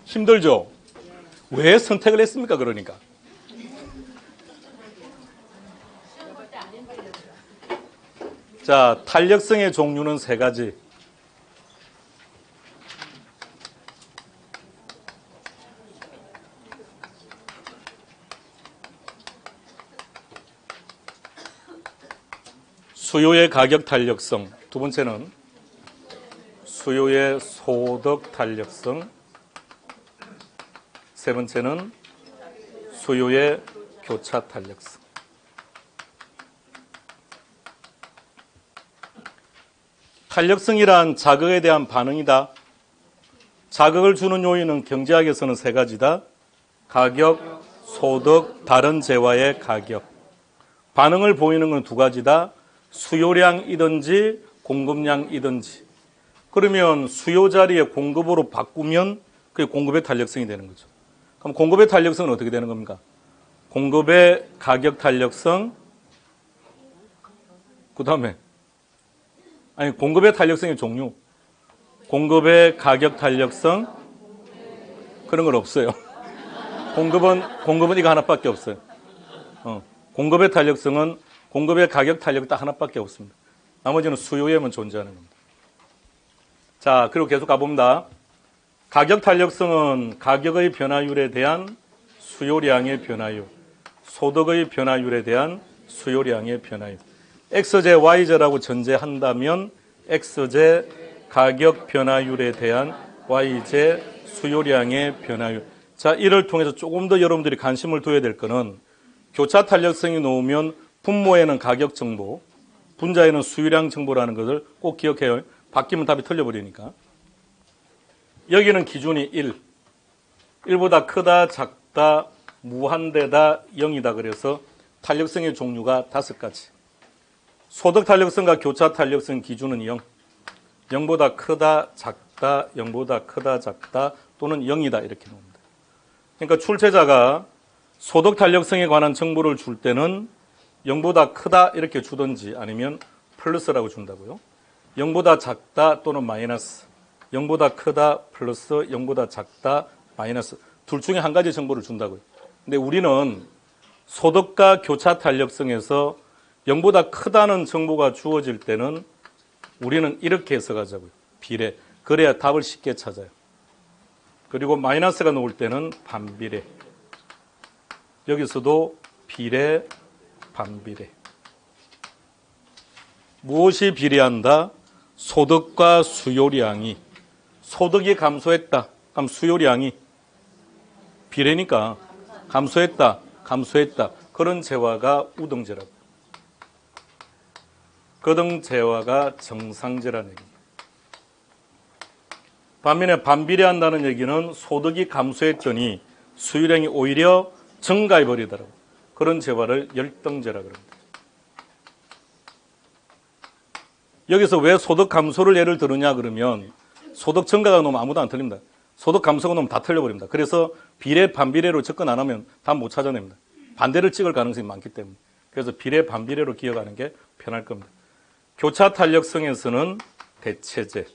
힘들죠? 왜 선택을 했습니까? 그러니까. 자, 탄력성의 종류는 세 가지. 수요의 가격 탄력성, 두 번째는 수요의 소득 탄력성, 세 번째는 수요의 교차 탄력성. 탄력성이란 자극에 대한 반응이다. 자극을 주는 요인은 경제학에서는 세 가지다. 가격, 소득, 다른 재화의 가격. 반응을 보이는 건 두 가지다. 수요량이든지 공급량이든지. 그러면 수요 자리에 공급으로 바꾸면 그게 공급의 탄력성이 되는 거죠. 그럼 공급의 탄력성은 어떻게 되는 겁니까? 공급의 가격 탄력성, 그 다음에 공급의 탄력성의 종류. 공급의 가격 탄력성, 그런 건 없어요. 공급은 이거 하나밖에 없어요. 공급의 탄력성은 공급의 가격 탄력 딱 하나밖에 없습니다. 나머지는 수요에만 존재하는 겁니다. 자, 그리고 계속 가봅니다. 가격 탄력성은 가격의 변화율에 대한 수요량의 변화율, 소득의 변화율에 대한 수요량의 변화율. X제, Y제라고 전제한다면 X제 가격 변화율에 대한 Y제 수요량의 변화율. 자, 이를 통해서 조금 더 여러분들이 관심을 둬야 될 거는 교차 탄력성이 놓으면 분모에는 가격 정보, 분자에는 수요량 정보라는 것을 꼭 기억해요. 바뀌면 답이 틀려버리니까. 여기는 기준이 1. 1보다 크다, 작다, 무한대다, 0이다. 그래서 탄력성의 종류가 5가지. 소득 탄력성과 교차 탄력성 기준은 0. 0보다 크다, 작다, 0보다 크다, 작다, 또는 0이다. 이렇게 나옵니다. 그러니까 출제자가 소득 탄력성에 관한 정보를 줄 때는 0보다 크다 이렇게 주든지 아니면 플러스라고 준다고요. 0보다 작다 또는 마이너스, 0보다 크다 플러스 0보다 작다 마이너스, 둘 중에 한 가지 정보를 준다고요. 근데 우리는 소득과 교차 탄력성에서 0보다 크다는 정보가 주어질 때는 우리는 이렇게 해석하자고요. 비례. 그래야 답을 쉽게 찾아요. 그리고 마이너스가 나올 때는 반비례. 여기서도 비례, 반비례. 무엇이 비례한다? 소득과 수요량이. 소득이 감소했다. 그럼 수요량이 비례니까 감소했다. 그런 재화가 우등재라고. 그등 재화가 정상재라는 얘기입니다. 반면에 반비례한다는 얘기는 소득이 감소했더니 수요량이 오히려 증가해버리더라고요. 그런 재화를 열등재라고 합니다. 여기서 왜 소득 감소를 예를 들으냐 그러면 소득 증가가 너무 아무도 안 틀립니다. 소득 감소가 너무 다 틀려버립니다. 그래서 비례, 반비례로 접근 안 하면 답 못 찾아냅니다. 반대를 찍을 가능성이 많기 때문에. 그래서 비례, 반비례로 기억하는 게 편할 겁니다. 교차 탄력성에서는 대체제.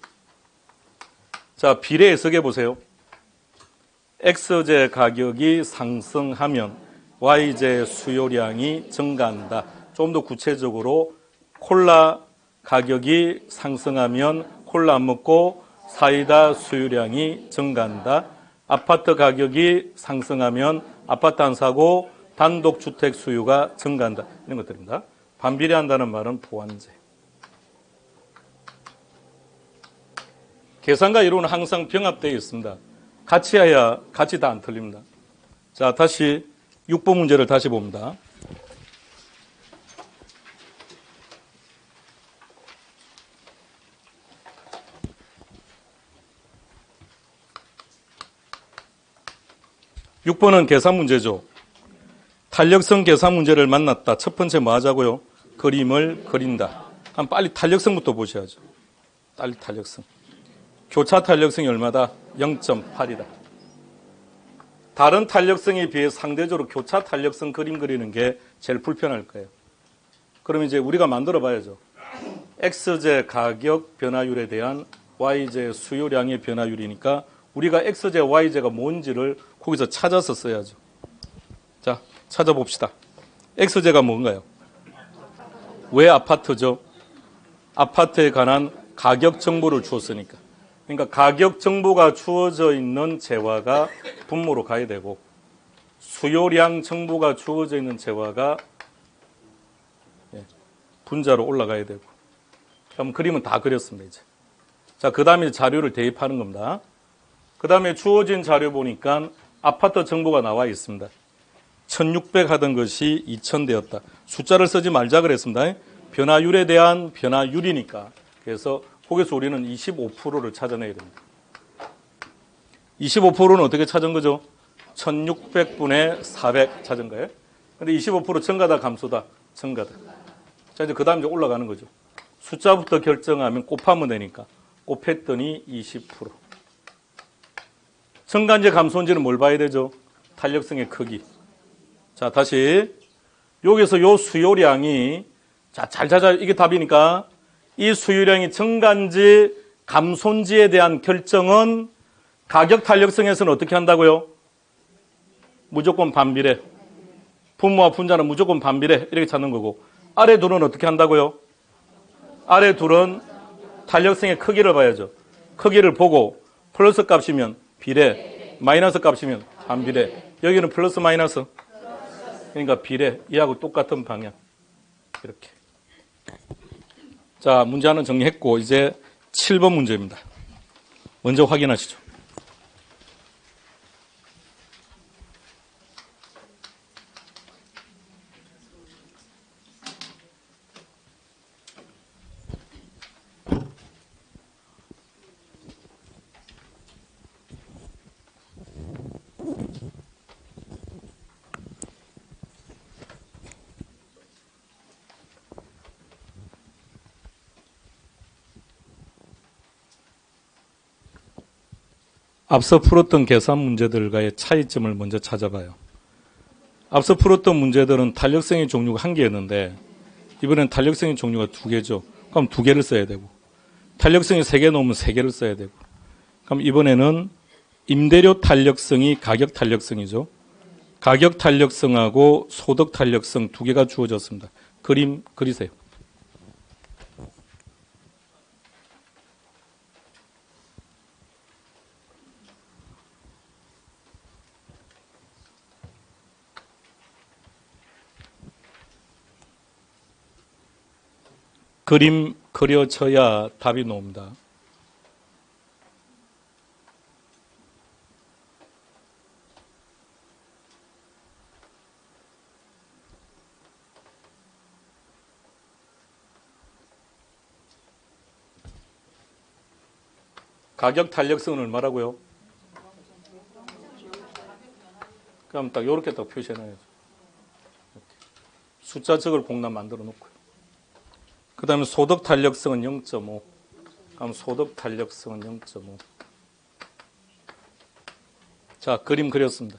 자, 비례 해석해 보세요. X제 가격이 상승하면 Y제 수요량이 증가한다. 좀 더 구체적으로 콜라 가격이 상승하면 콜라 안 먹고 사이다 수요량이 증가한다. 아파트 가격이 상승하면 아파트 안 사고 단독주택 수요가 증가한다. 이런 것들입니다. 반비례한다는 말은 보완제. 계산과 이론은 항상 병합되어 있습니다. 같이 해야 같이 다 안 틀립니다. 자, 다시 6번 문제를 다시 봅니다. (6번은) 계산 문제죠. 탄력성 계산 문제를 만났다. 첫 번째 뭐 하자고요? 그림을 그린다. 그럼 빨리 탄력성부터 보셔야죠. 빨리 탄력성. 교차 탄력성이 얼마다? 0.8이다. 다른 탄력성에 비해 상대적으로 교차 탄력성 그림 그리는 게 제일 불편할 거예요. 그럼 이제 우리가 만들어 봐야죠. X제 가격 변화율에 대한 Y제 수요량의 변화율이니까 우리가 X제, Y제가 뭔지를 거기서 찾아서 써야죠. 자, 찾아봅시다. X제가 뭔가요? 왜 아파트죠? 아파트에 관한 가격 정보를 주었으니까. 그러니까 가격 정보가 주어져 있는 재화가 분모로 가야 되고, 수요량 정보가 주어져 있는 재화가 분자로 올라가야 되고. 그럼 그림은 다 그렸습니다, 이제. 자, 그 다음에 자료를 대입하는 겁니다. 그 다음에 주어진 자료 보니까 아파트 정보가 나와 있습니다. 1600 하던 것이 2000 되었다. 숫자를 쓰지 말자 그랬습니다. 변화율에 대한 변화율이니까. 그래서 거기서 우리는 25%를 찾아내야 됩니다. 25%는 어떻게 찾은 거죠? 1600분의 400 찾은 거예요. 근데 25% 증가다 감소다? 증가다. 자, 이제 그 다음 이제 올라가는 거죠. 숫자부터 결정하면 곱하면 되니까. 곱했더니 20%. 증가인지 감소인지는 뭘 봐야 되죠? 탄력성의 크기. 자, 다시. 여기서 요 수요량이, 자, 잘 찾아, 이게 답이니까 이 수요량이 증가인지 감소인지에 대한 결정은 가격 탄력성에서는 어떻게 한다고요? 무조건 반비례. 분모와 분자는 무조건 반비례. 이렇게 찾는 거고. 아래 둘은 어떻게 한다고요? 아래 둘은 탄력성의 크기를 봐야죠. 크기를 보고 플러스 값이면 비례, 마이너스 값이면 반비례. 여기는 플러스 마이너스. 그러니까 비례. 이하고 똑같은 방향. 이렇게. 자, 문제 하나 정리했고 이제 7번 문제입니다. 먼저 확인하시죠. 앞서 풀었던 계산 문제들과의 차이점을 먼저 찾아봐요. 앞서 풀었던 문제들은 탄력성의 종류가 한 개였는데 이번엔 탄력성의 종류가 두 개죠. 그럼 두 개를 써야 되고 탄력성이 세 개 넣으면 세 개를 써야 되고 그럼 이번에는 임대료 탄력성이 가격 탄력성이죠. 가격 탄력성하고 소득 탄력성 두 개가 주어졌습니다. 그림 그리세요. 그림 그려져야 답이 나옵니다. 가격 탄력성은 얼마라고요? 그럼 딱 이렇게 딱 표시해놔야죠. 숫자적을 공란 만들어 놓고요. 그 다음에 소득 탄력성은 0.5. 그럼 소득 탄력성은 0.5. 자, 그림 그렸습니다.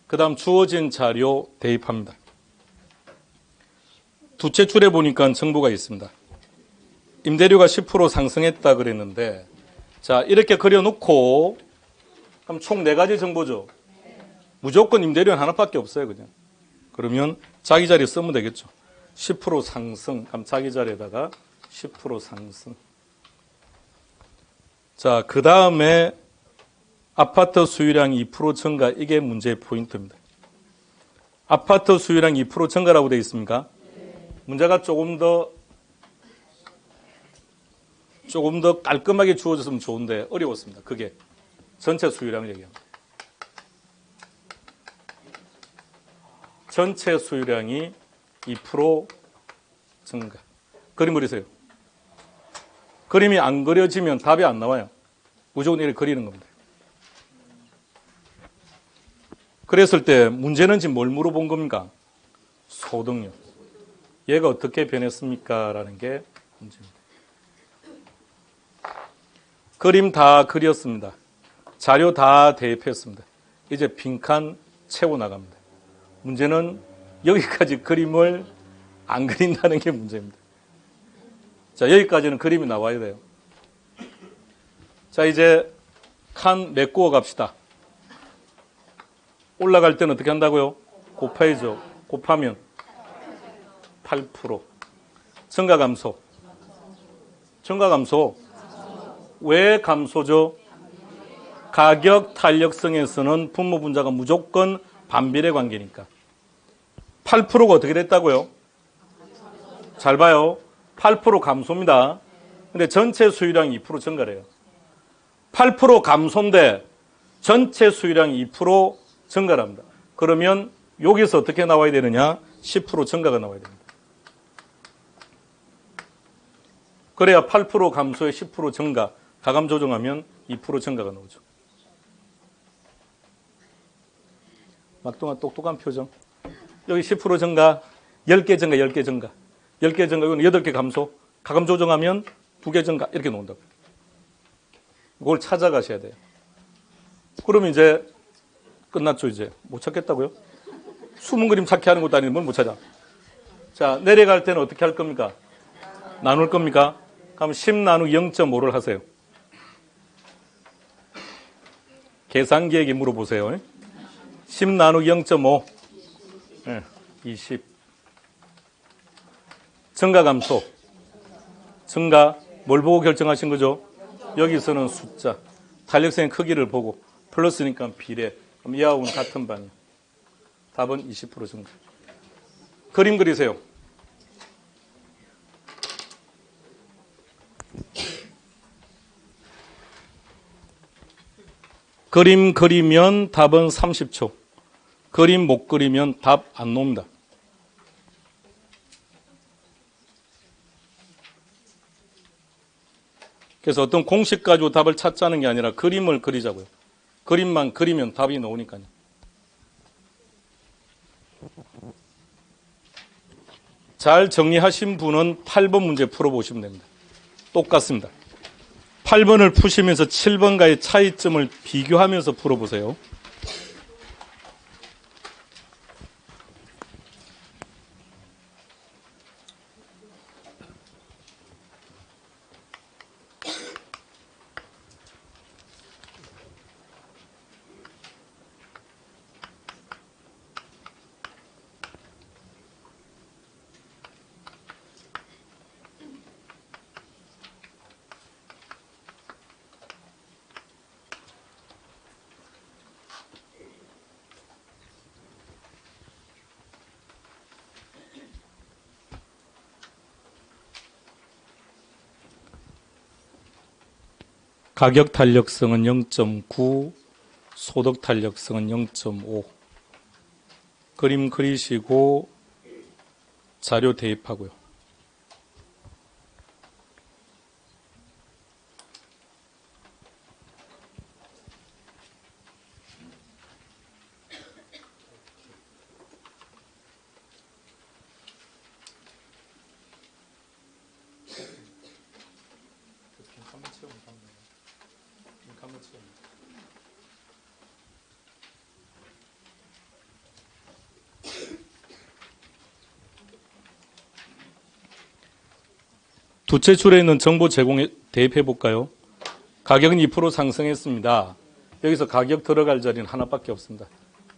그 다음 주어진 자료 대입합니다. 두째 줄에 보니까 정보가 있습니다. 임대료가 10% 상승했다 그랬는데, 자, 이렇게 그려놓고, 그럼 총 4가지 정보죠. 무조건 임대료는 하나밖에 없어요, 그냥. 그러면 자기 자리 쓰면 되겠죠. 10% 상승. 그럼 자기 자리에다가 10% 상승. 자, 그 다음에 아파트 수요량 2% 증가. 이게 문제의 포인트입니다. 아파트 수요량 2% 증가라고 되어 있습니까? 문제가 조금 더 깔끔하게 주어졌으면 좋은데 어려웠습니다. 그게 전체 수요량을 얘기합니다. 전체 수요량이 2% 증가. 그림 그리세요. 그림이 안 그려지면 답이 안 나와요. 무조건 이렇게 그리는 겁니다. 그랬을 때 문제는 지금 뭘 물어본 겁니까? 소득요. 얘가 어떻게 변했습니까? 라는 게 문제입니다. 그림 다 그렸습니다. 자료 다 대입했습니다. 이제 빈칸 채워 나갑니다. 문제는 여기까지 그림을 안 그린다는 게 문제입니다. 자, 여기까지는 그림이 나와야 돼요. 자, 이제 칸 메꾸어 갑시다. 올라갈 때는 어떻게 한다고요? 곱해야죠. 곱하면 8%. 증가 감소. 증가 감소. 왜 감소죠? 가격 탄력성에서는 분모 분자가 무조건 반비례 관계니까. 8%가 어떻게 됐다고요? 잘 봐요. 8% 감소입니다. 근데 전체 수유량이 2% 증가래요. 8% 감소인데 전체 수유량이 2% 증가랍니다. 그러면 여기서 어떻게 나와야 되느냐? 10% 증가가 나와야 됩니다. 그래야 8% 감소에 10% 증가, 가감 조정하면 2% 증가가 나오죠. 막동아 똑똑한 표정. 여기 10% 증가, 10개 증가, 10개 증가. 10개 증가, 이건 8개 감소. 가감 조정하면 2개 증가. 이렇게 나온다고. 이걸 찾아가셔야 돼요. 그럼 이제 끝났죠, 이제. 못 찾겠다고요? 숨은 그림 찾기 하는 것도 아닌데 뭘 못 찾아. 자, 내려갈 때는 어떻게 할 겁니까? 나눌 겁니까? 그럼 10 나누기 0.5를 하세요. 계산기에게 물어보세요. 10 나누기 0.5. 네, 20. 증가 감소. 증가 뭘 보고 결정하신 거죠? 여기서는 숫자. 탄력성의 크기를 보고 플러스니까 비례. 그럼 이하고는 같은 반이에요. 답은 20% 증가. 그림 그리세요. 그림 그리면 답은 30초. 그림 못 그리면 답 안 나옵니다. 그래서 어떤 공식 가지고 답을 찾자는 게 아니라 그림을 그리자고요. 그림만 그리면 답이 나오니까요. 잘 정리하신 분은 8번 문제 풀어보시면 됩니다. 똑같습니다. 8번을 푸시면서 7번과의 차이점을 비교하면서 풀어보세요. 가격 탄력성은 0.9, 소득 탄력성은 0.5. 그림 그리시고 자료 대입하고요. 두째 줄에 있는 정보 제공에 대입해 볼까요? 가격은 2% 상승했습니다. 여기서 가격 들어갈 자리는 하나밖에 없습니다.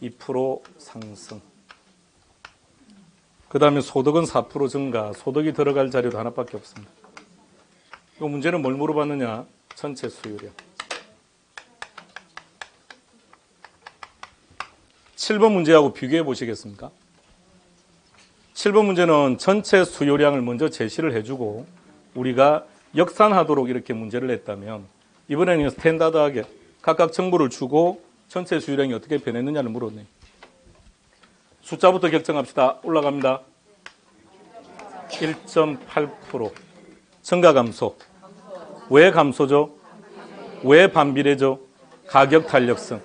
2% 상승. 그 다음에 소득은 4% 증가. 소득이 들어갈 자리도 하나밖에 없습니다. 이 문제는 뭘 물어봤느냐? 전체 수요량. 7번 문제하고 비교해 보시겠습니까? 7번 문제는 전체 수요량을 먼저 제시를 해주고 우리가 역산하도록 이렇게 문제를 냈다면 이번에는 스탠다드하게 각각 정보를 주고 전체 수요량이 어떻게 변했느냐를 물었네요. 숫자부터 결정합시다. 올라갑니다. 1.8% 증가 감소. 왜 감소죠? 왜 반비례죠? 가격 탄력성.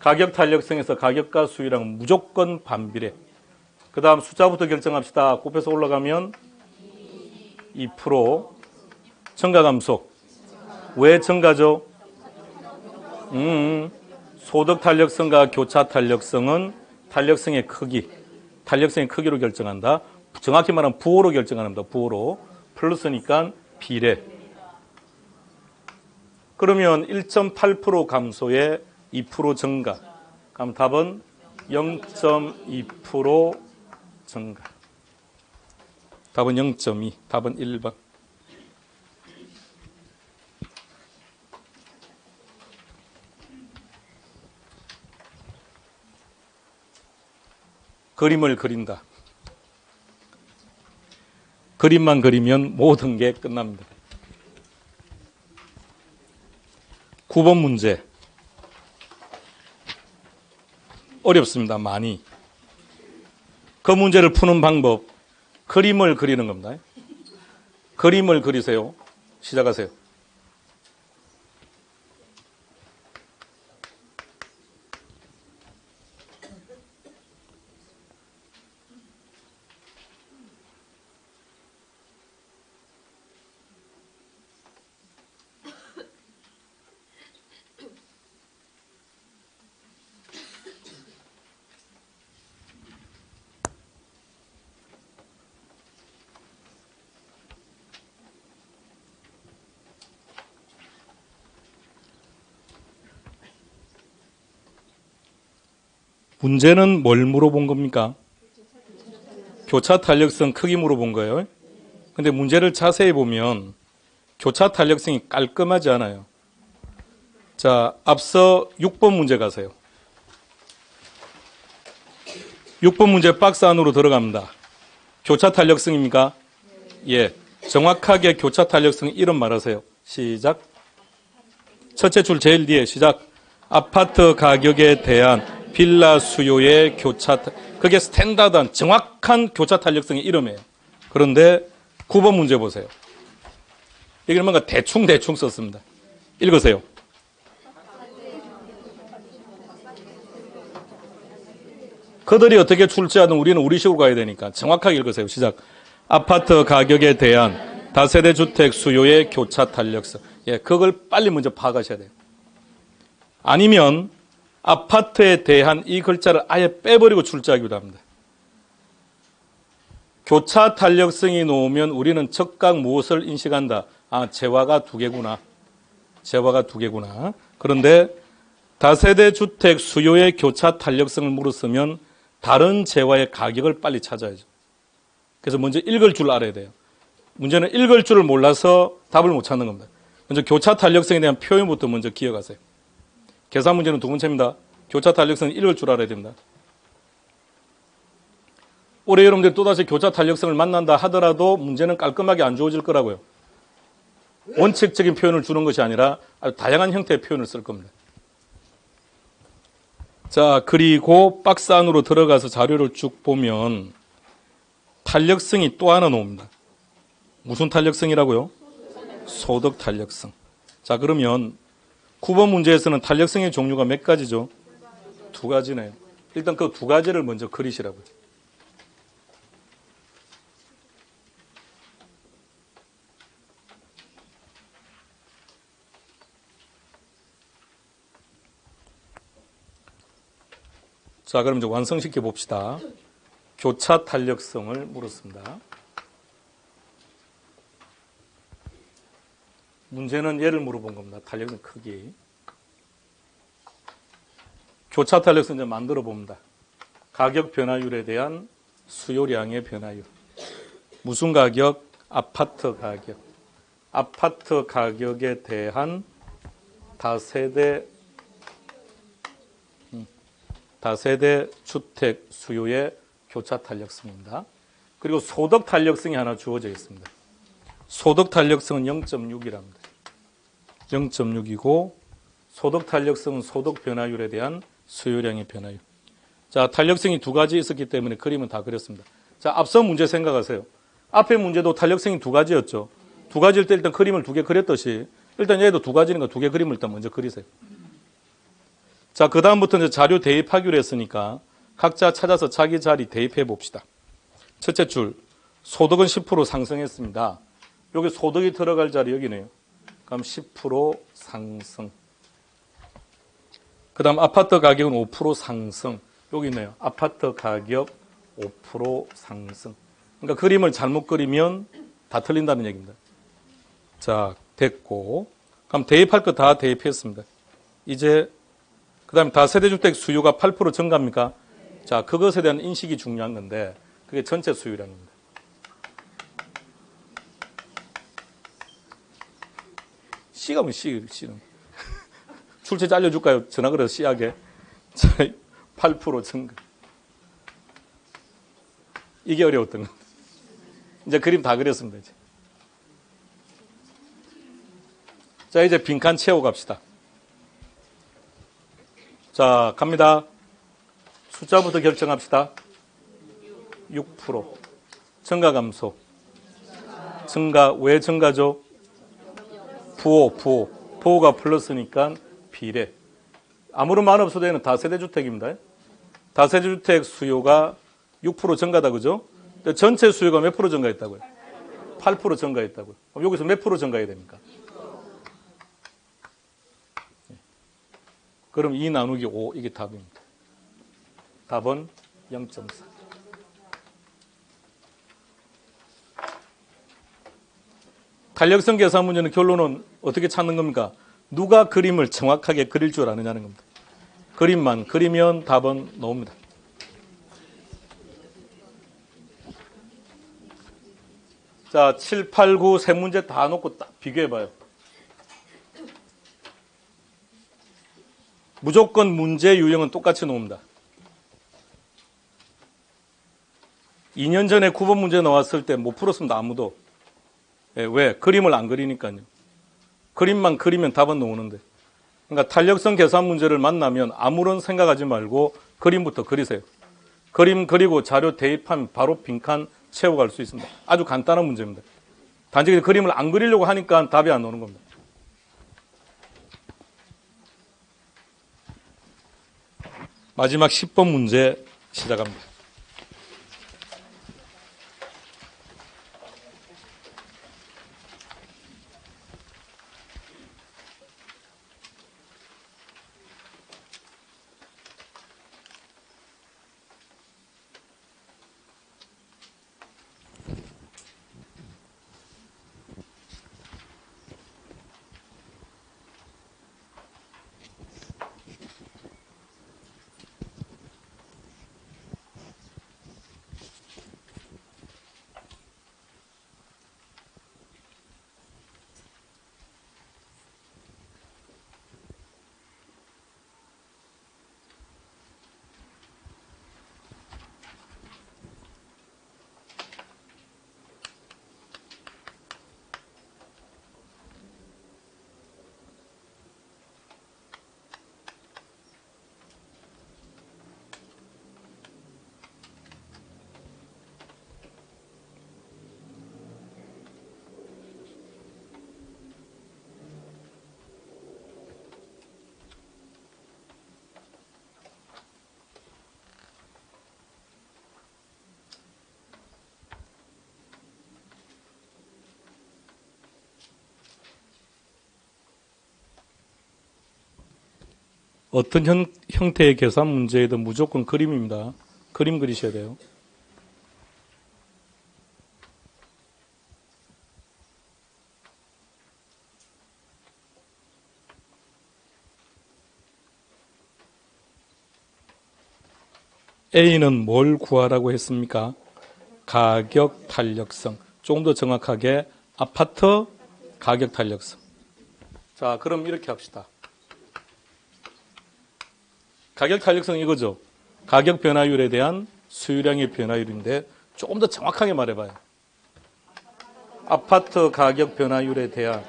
가격 탄력성에서 가격과 수요량은 무조건 반비례. 그 다음 숫자부터 결정합시다. 곱해서 올라가면 2% 증가 감소. 왜 증가죠? 소득 탄력성과 교차 탄력성은 탄력성의 크기로 결정한다. 정확히 말하면 부호로 결정합니다. 부호로. 플러스니까 비례. 그러면 1.8% 감소에 2% 증가. 그럼 답은 0.2% 증가. 답은 0.2. 답은 1번. 그림을 그린다. 그림만 그리면 모든 게 끝납니다. 9번 문제. 어렵습니다. 많이. 그 문제를 푸는 방법, 그림을 그리는 겁니다. 그림을 그리세요. 시작하세요. 문제는 뭘 물어본 겁니까? 교차 탄력성 크기 물어본 거예요. 근데 문제를 자세히 보면 교차 탄력성이 깔끔하지 않아요. 자, 앞서 6번 문제 가세요. 6번 문제 박스 안으로 들어갑니다. 교차 탄력성입니까? 예. 정확하게 교차 탄력성 이름 말하세요. 시작. 첫째 줄 제일 뒤에 시작. 아파트 가격에 대한 빌라 수요의 교차, 그게 스탠다드한 정확한 교차 탄력성의 이름이에요. 그런데 9번 문제 보세요. 이게 뭔가 대충 썼습니다. 읽으세요. 그들이 어떻게 출제하든 우리는 우리식으로 가야 되니까 정확하게 읽으세요. 시작. 아파트 가격에 대한 다세대 주택 수요의 교차 탄력성. 예, 그걸 빨리 먼저 파악하셔야 돼요. 아니면 아파트에 대한 이 글자를 아예 빼버리고 출제하기도 합니다. 교차 탄력성이 나오면 우리는 즉각 무엇을 인식한다? 아, 재화가 두 개구나. 재화가 두 개구나. 그런데 다세대 주택 수요의 교차 탄력성을 물었으면 다른 재화의 가격을 빨리 찾아야죠. 그래서 먼저 읽을 줄 알아야 돼요. 문제는 읽을 줄을 몰라서 답을 못 찾는 겁니다. 먼저 교차 탄력성에 대한 표현부터 먼저 기억하세요. 계산 문제는 두 번째입니다. 교차 탄력성은 읽을 줄 알아야 됩니다. 올해 여러분들이 또다시 교차 탄력성을 만난다 하더라도 문제는 깔끔하게 안 주어질 거라고요. 원칙적인 표현을 주는 것이 아니라 아주 다양한 형태의 표현을 쓸 겁니다. 자, 그리고 박스 안으로 들어가서 자료를 쭉 보면 탄력성이 또 하나 나옵니다. 무슨 탄력성이라고요? 소득 탄력성. 자, 그러면 9번 문제에서는 탄력성의 종류가 몇 가지죠? 두 가지네요. 일단 그 두 가지를 먼저 그리시라고요. 자, 그럼 이제 완성시켜 봅시다. 교차 탄력성을 물었습니다. 문제는 얘를 물어본 겁니다. 탄력성 크기. 교차 탄력성 이제 만들어 봅니다. 가격 변화율에 대한 수요량의 변화율. 무슨 가격? 아파트 가격. 아파트 가격에 대한 다세대 주택 수요의 교차 탄력성입니다. 그리고 소득 탄력성이 하나 주어져 있습니다. 소득 탄력성은 0.6이랍니다. 0.6이고 소득 탄력성은 소득 변화율에 대한 수요량의 변화율. 자, 탄력성이 두 가지 있었기 때문에 그림은 다 그렸습니다. 자, 앞서 문제 생각하세요. 앞에 문제도 탄력성이 두 가지였죠. 두 가지일 때 일단 그림을 두 개 그렸듯이 일단 얘도 두 가지니까 두 개 그림을 일단 먼저 그리세요. 자, 그 다음부터 이제 자료 대입하기로 했으니까 각자 찾아서 자기 자리 대입해 봅시다. 첫째 줄, 소득은 10% 상승했습니다. 여기 소득이 들어갈 자리 여기네요. 그럼 10% 상승. 그 다음 아파트 가격은 5% 상승. 여기 있네요. 아파트 가격 5% 상승. 그러니까 그림을 잘못 그리면 다 틀린다는 얘기입니다. 자, 됐고. 그럼 대입할 거 다 대입했습니다. 이제 그다음에 다세대주택 수요가 8% 증가합니까? 자, 그것에 대한 인식이 중요한 건데 그게 전체 수요라는 겁니다. C가 뭐 C는. 출처 알려줄까요? 전화 걸어서 C하게. 8% 증가. 이게 어려웠던 겁니다. 이제 그림 다 그렸습니다. 이제. 자, 이제 빈칸 채워 갑시다. 자, 갑니다. 숫자부터 결정합시다. 6%. 증가 감소. 증가, 왜 증가죠? 부호가 플러스니까 비례. 아무런 말 없어도 되는 다세대주택입니다. 다세대주택 수요가 6% 증가다, 그죠? 전체 수요가 몇 프로 증가했다고요? 8% 증가했다고요. 그럼 여기서 몇 프로 증가해야 됩니까? 그럼 2 나누기 5, 이게 답입니다. 답은 0.4. 탄력성 계산 문제는 결론은 어떻게 찾는 겁니까? 누가 그림을 정확하게 그릴 줄 아느냐는 겁니다. 그림만 그리면 답은 나옵니다. 자, 7, 8, 9 세 문제 다 놓고 딱 비교해봐요. 무조건 문제 유형은 똑같이 나옵니다. 2년 전에 9번 문제 나왔을 때 못 풀었습니다. 아무도. 왜? 그림을 안 그리니까요. 그림만 그리면 답은 나오는데. 그러니까 탄력성 계산 문제를 만나면 아무런 생각하지 말고 그림부터 그리세요. 그림 그리고 자료 대입하면 바로 빈칸 채워갈 수 있습니다. 아주 간단한 문제입니다. 단지 그림을 안 그리려고 하니까 답이 안 나오는 겁니다. 마지막 10번 문제 시작합니다. 어떤 형태의 계산 문제에도 무조건 그림입니다. 그림 그리셔야 돼요. A는 뭘 구하라고 했습니까? 가격 탄력성. 조금 더 정확하게 아파트 가격 탄력성. 자, 그럼 이렇게 합시다. 가격 탄력성 이거죠. 가격 변화율에 대한 수요량의 변화율인데 조금 더 정확하게 말해봐요. 아파트 가격 변화율에 대한,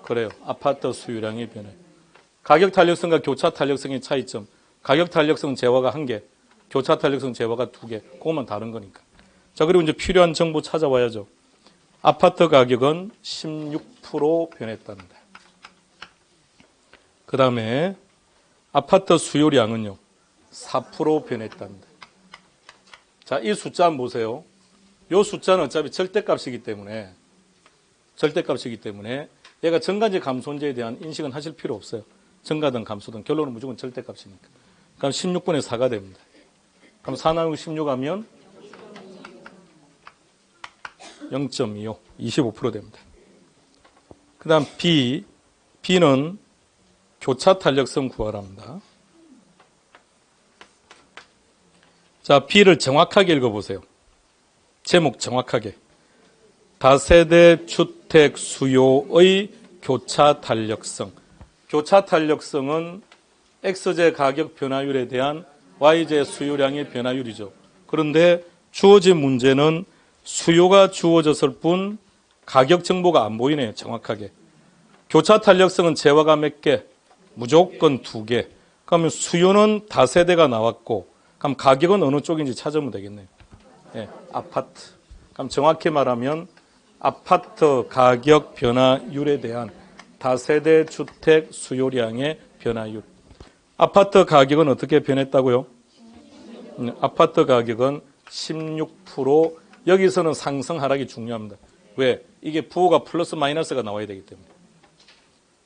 그래요. 아파트 수요량의 변화. 가격 탄력성과 교차 탄력성의 차이점. 가격 탄력성 재화가 1개, 교차 탄력성 재화가 2개. 그것만 다른 거니까. 자, 그리고 이제 필요한 정보 찾아와야죠. 아파트 가격은 16% 변했답니다. 그 다음에 아파트 수요량은요, 4% 변했답니다. 자, 이 숫자 한번 보세요. 이 숫자는 어차피 절대값이기 때문에 얘가 증가인지 감소인지에 대한 인식은 하실 필요 없어요. 증가든 감소든 결론은 무조건 절대값이니까. 그럼 16분의 4가 됩니다. 그럼 4 나누기 16 하면 0.25, 25% 됩니다. 그 다음 B, B는 교차 탄력성 구하랍니다. 자, B를 정확하게 읽어보세요. 제목 정확하게. 다세대 주택 수요의 교차 탄력성. 교차 탄력성은 X제 가격 변화율에 대한 Y제 수요량의 변화율이죠. 그런데 주어진 문제는 수요가 주어졌을 뿐 가격 정보가 안 보이네요. 정확하게. 교차 탄력성은 재화가 몇 개? 무조건 2개. 그러면 수요는 다세대가 나왔고 그럼 가격은 어느 쪽인지 찾으면 되겠네요. 예, 아파트. 그럼 정확히 말하면 아파트 가격 변화율에 대한 다세대 주택 수요량의 변화율. 아파트 가격은 어떻게 변했다고요? 아파트 가격은 16%. 여기서는 상승 하락이 중요합니다. 왜? 이게 부호가 플러스 마이너스가 나와야 되기 때문에.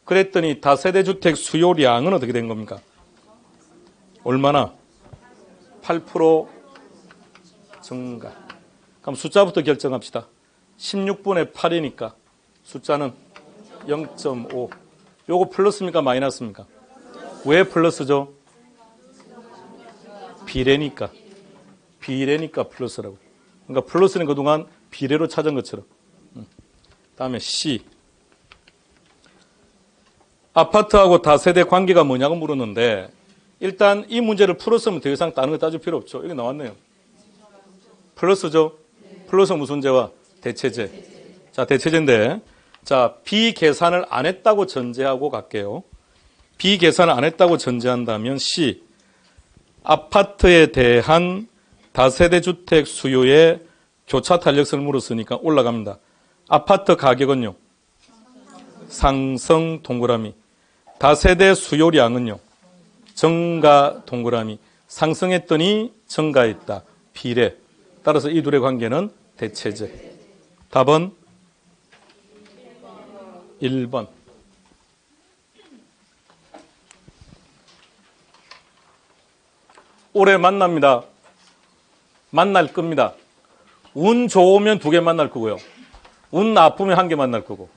그랬더니 다세대 주택 수요량은 어떻게 된 겁니까? 얼마나? 8% 증가. 그럼 숫자부터 결정합시다. 16분의 8이니까 숫자는 0.5. 요거 플러스입니까? 마이너스입니까? 왜 플러스죠? 비례니까. 비례니까 플러스라고. 그러니까 플러스는 그동안 비례로 찾은 것처럼. 다음에 C. 아파트하고 다세대 관계가 뭐냐고 물었는데 일단 이 문제를 풀었으면 더 이상 다른 거 따질 필요 없죠. 여기 나왔네요. 플러스죠. 플러스 무슨 제와? 대체제. 자, 대체제인데 자, 비계산을 안 했다고 전제하고 갈게요. 비계산을 안 했다고 전제한다면 C. 아파트에 대한 다세대 주택 수요의 교차 탄력성을 물었으니까 올라갑니다. 아파트 가격은요? 상승 동그라미. 다세대 수요량은요? 증가 동그라미. 상승했더니 증가했다. 비례. 따라서 이 둘의 관계는 대체제. 답은 1번. 올해 만납니다. 만날 겁니다. 운 좋으면 2개 만날 거고요. 운 나쁘면 1개 만날 거고.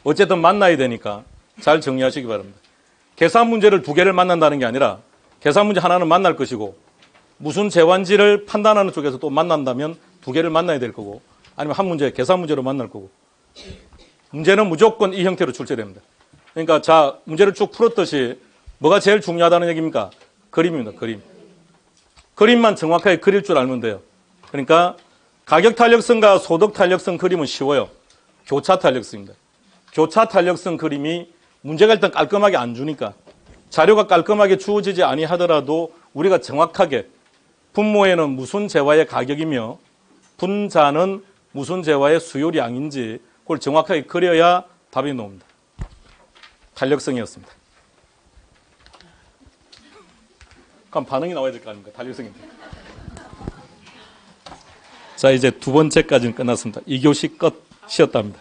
어쨌든 만나야 되니까 잘 정리하시기 바랍니다. 계산 문제를 2개를 만난다는 게 아니라 계산 문제 하나는 만날 것이고 무슨 재환지를 판단하는 쪽에서 또 만난다면 2개를 만나야 될 거고 아니면 한 문제, 계산 문제로 만날 거고 문제는 무조건 이 형태로 출제됩니다. 그러니까 자, 문제를 쭉 풀었듯이 뭐가 제일 중요하다는 얘기입니까? 그림입니다. 그림. 그림만 정확하게 그릴 줄 알면 돼요. 그러니까 가격 탄력성과 소득 탄력성 그림은 쉬워요. 교차 탄력성입니다. 교차 탄력성 그림이 문제가 일단 깔끔하게 안 주니까 자료가 깔끔하게 주어지지 아니하더라도 우리가 정확하게 분모에는 무슨 재화의 가격이며 분자는 무슨 재화의 수요량인지 그걸 정확하게 그려야 답이 나옵니다. 탄력성이었습니다. 그럼 반응이 나와야 될 거 아닙니까? 탄력성인데. 자, 이제 2번째까지는 끝났습니다. 2교시 끝 쉬었답니다.